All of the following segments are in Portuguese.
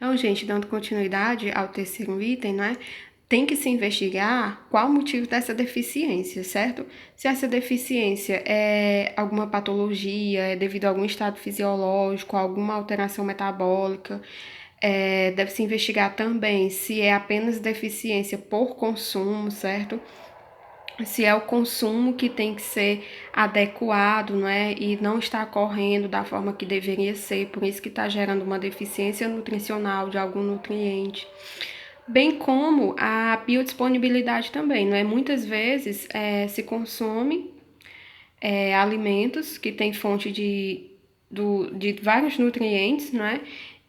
Então, gente, dando continuidade ao terceiro item, né? Tem que se investigar qual o motivo dessa deficiência, certo? Se essa deficiência é alguma patologia, é devido a algum estado fisiológico, alguma alteração metabólica, deve-se investigar também se é apenas deficiência por consumo, certo? Se é o consumo que tem que ser adequado, né, e não está ocorrendo da forma que deveria ser, por isso que está gerando uma deficiência nutricional de algum nutriente, bem como a biodisponibilidade também, não é? Muitas vezes se consome alimentos que têm fonte de vários nutrientes, não é?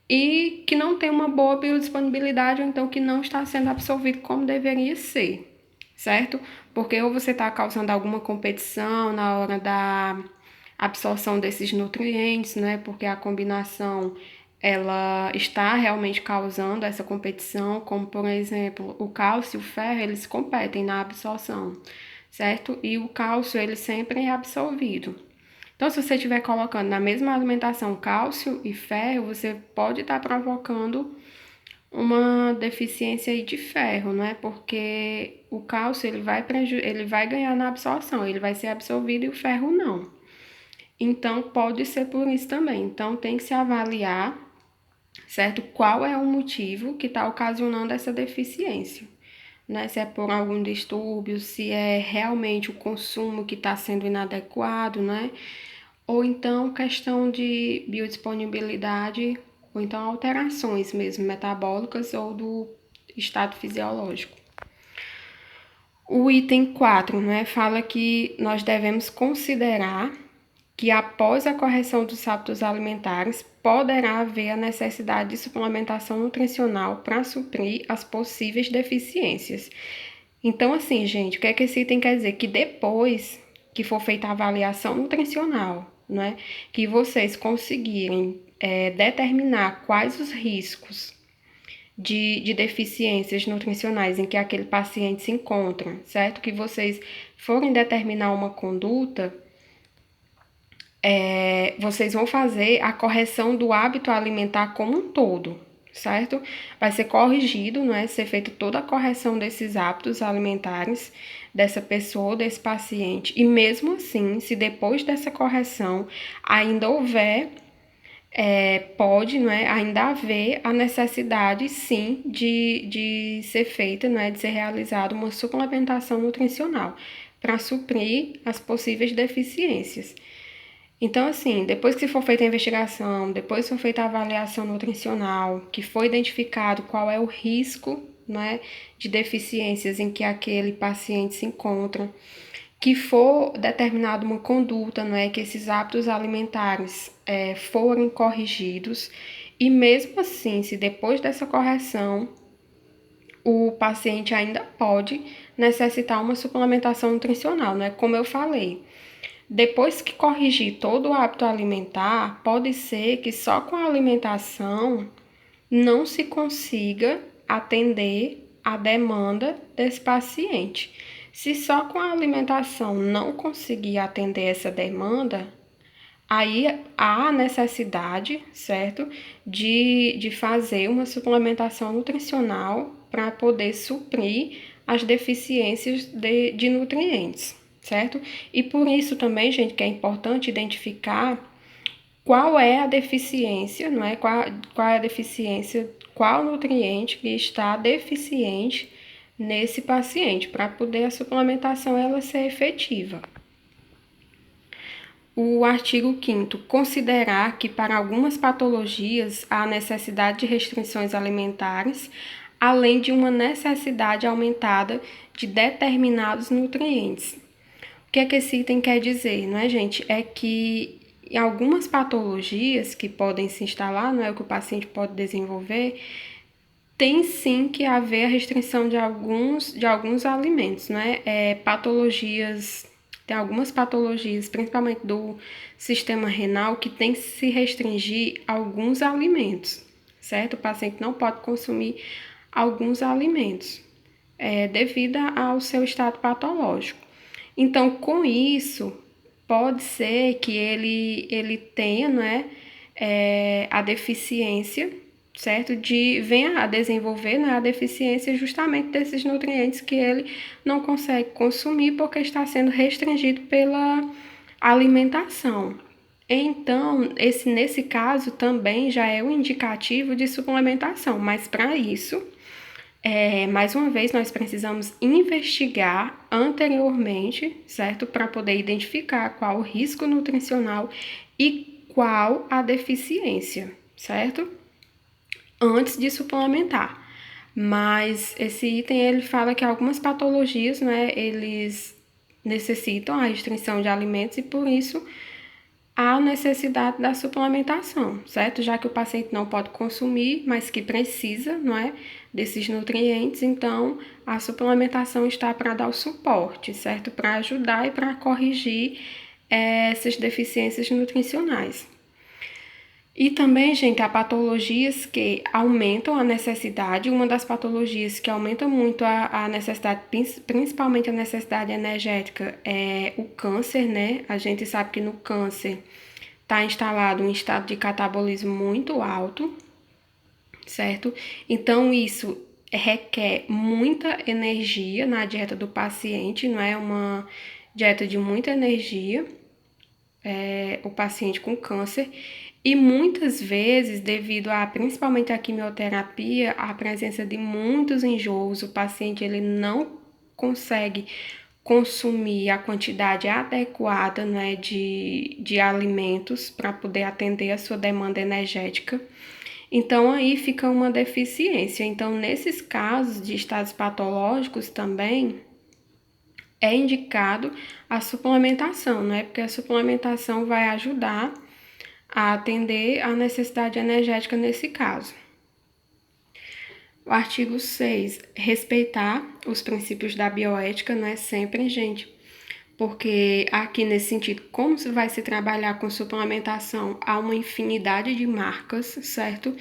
E que não tem uma boa biodisponibilidade, ou então que não está sendo absorvido como deveria ser, certo? Porque ou você está causando alguma competição na hora da absorção desses nutrientes, né? Porque a combinação ela está realmente causando essa competição, como por exemplo o cálcio e o ferro, eles competem na absorção, certo? E o cálcio ele sempre é absorvido. Então, se você estiver colocando na mesma alimentação cálcio e ferro, você pode estar provocando uma deficiência aí de ferro, não é? Porque o cálcio ele vai ganhar na absorção, ele vai ser absorvido e o ferro não. Então, pode ser por isso também. Então, tem que se avaliar, certo? Qual é o motivo que está ocasionando essa deficiência, né? Se é por algum distúrbio, se é realmente o consumo que está sendo inadequado, né? Ou então questão de biodisponibilidade, ou então alterações mesmo metabólicas ou do estado fisiológico. O item 4, né, fala que nós devemos considerar que após a correção dos hábitos alimentares, poderá haver a necessidade de suplementação nutricional para suprir as possíveis deficiências. Então, assim, gente, o que é que esse item quer dizer? Que depois que for feita a avaliação nutricional, né, que vocês conseguirem determinar quais os riscos de deficiências nutricionais em que aquele paciente se encontra, certo? Que vocês forem determinar uma conduta, vocês vão fazer a correção do hábito alimentar como um todo, certo? Vai ser corrigido, não é? Ser feita toda a correção desses hábitos alimentares dessa pessoa, desse paciente. E mesmo assim, se depois dessa correção ainda houver, pode, não é? Ainda haver a necessidade, sim, de ser feita, não é? De ser realizada uma suplementação nutricional para suprir as possíveis deficiências. Então, assim, depois que for feita a investigação, depois que for feita a avaliação nutricional, que foi identificado qual é o risco, né, de deficiências em que aquele paciente se encontra, que for determinada uma conduta, não é, que esses hábitos alimentares forem corrigidos, e mesmo assim, se depois dessa correção o paciente ainda pode necessitar uma suplementação nutricional, né, como eu falei. Depois que corrigir todo o hábito alimentar, pode ser que só com a alimentação não se consiga atender a demanda desse paciente. Se só com a alimentação não conseguir atender essa demanda, aí há necessidade, certo, de fazer uma suplementação nutricional para poder suprir as deficiências de nutrientes, certo? E por isso também, gente, que é importante identificar qual é a deficiência, não é? Qual é a deficiência, qual nutriente que está deficiente nesse paciente, para poder a suplementação ela ser efetiva. O artigo 5º, considerar que para algumas patologias há necessidade de restrições alimentares, além de uma necessidade aumentada de determinados nutrientes. O que é que esse item quer dizer, não é, gente? É que em algumas patologias que podem se instalar, não é o que o paciente pode desenvolver, tem sim que haver a restrição de alguns alimentos, né? Patologias, tem algumas patologias, principalmente do sistema renal, que tem que se restringir a alguns alimentos, certo? O paciente não pode consumir alguns alimentos, devido ao seu estado patológico. Então, com isso, pode ser que ele tenha, né, a deficiência certo? Venha a desenvolver, né, a deficiência justamente desses nutrientes que ele não consegue consumir porque está sendo restringido pela alimentação. Então, nesse caso também já é um indicativo de suplementação, mas para isso, mais uma vez, nós precisamos investigar anteriormente, certo? Para poder identificar qual o risco nutricional e qual a deficiência, certo? Antes de suplementar. Mas esse item ele fala que algumas patologias, né, eles necessitam a restrição de alimentos e por isso há necessidade da suplementação, certo? Já que o paciente não pode consumir, mas que precisa, não é, desses nutrientes, então a suplementação está para dar o suporte, certo? Para ajudar e para corrigir essas deficiências nutricionais. E também, gente, há patologias que aumentam a necessidade. Uma das patologias que aumenta muito a necessidade, principalmente a necessidade energética, é o câncer, né? A gente sabe que no câncer está instalado um estado de catabolismo muito alto, certo? Então, isso requer muita energia na dieta do paciente, não é uma dieta de muita energia, o paciente com câncer. E muitas vezes, devido a principalmente a quimioterapia, a presença de muitos enjoos, o paciente ele não consegue consumir a quantidade adequada, né, de alimentos para poder atender a sua demanda energética. Então, aí fica uma deficiência. Então, nesses casos de estados patológicos também, é indicado a suplementação, né? Porque a suplementação vai ajudar a atender a necessidade energética nesse caso. O artigo 6, respeitar os princípios da bioética, não é sempre, gente, porque aqui nesse sentido, como vai se trabalhar com suplementação, há uma infinidade de marcas, certo?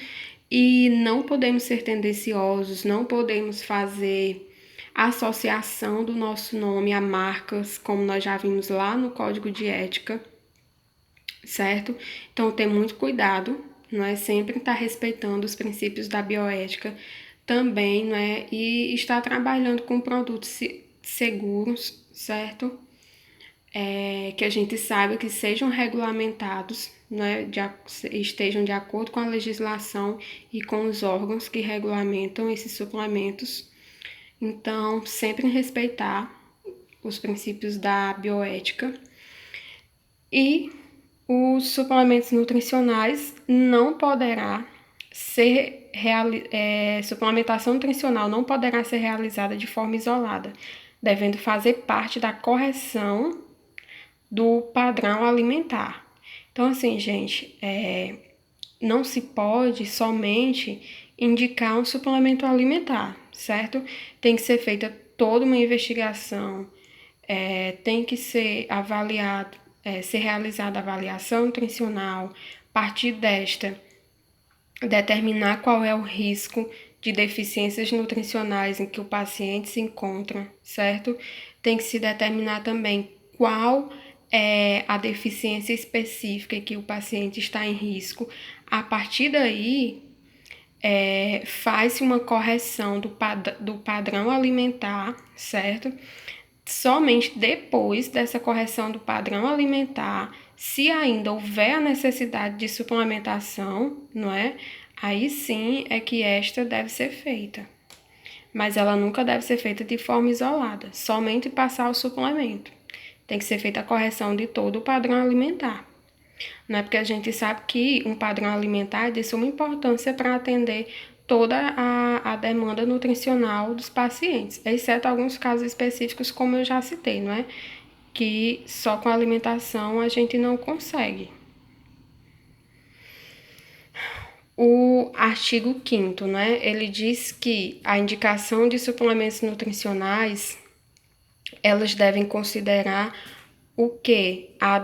E não podemos ser tendenciosos, não podemos fazer associação do nosso nome a marcas, como nós já vimos lá no Código de Ética, certo? Então, ter muito cuidado, não é? Sempre estar respeitando os princípios da bioética também, não é? E estar trabalhando com produtos seguros, certo? Que a gente saiba que sejam regulamentados, né? Estejam de acordo com a legislação e com os órgãos que regulamentam esses suplementos. Então, sempre respeitar os princípios da bioética. E os suplementos nutricionais não poderá ser suplementação nutricional não poderá ser realizada de forma isolada, devendo fazer parte da correção do padrão alimentar. Então, assim, gente, não se pode somente indicar um suplemento alimentar, certo? Tem que ser feita toda uma investigação, tem que ser avaliado, ser realizada a avaliação nutricional, a partir desta, determinar qual é o risco de deficiências nutricionais em que o paciente se encontra, certo? Tem que se determinar também qual é a deficiência específica em que o paciente está em risco. A partir daí, faz-se uma correção do padrão alimentar, certo? Somente depois dessa correção do padrão alimentar, se ainda houver a necessidade de suplementação, não é? Aí sim é que esta deve ser feita. Mas ela nunca deve ser feita de forma isolada, somente passar o suplemento. Tem que ser feita a correção de todo o padrão alimentar. Não é porque a gente sabe que um padrão alimentar é de suma importância para atender toda a demanda nutricional dos pacientes, exceto alguns casos específicos, como eu já citei, não é? Que só com a alimentação a gente não consegue. O artigo 5º, né? Ele diz que a indicação de suplementos nutricionais, elas devem considerar o quê? A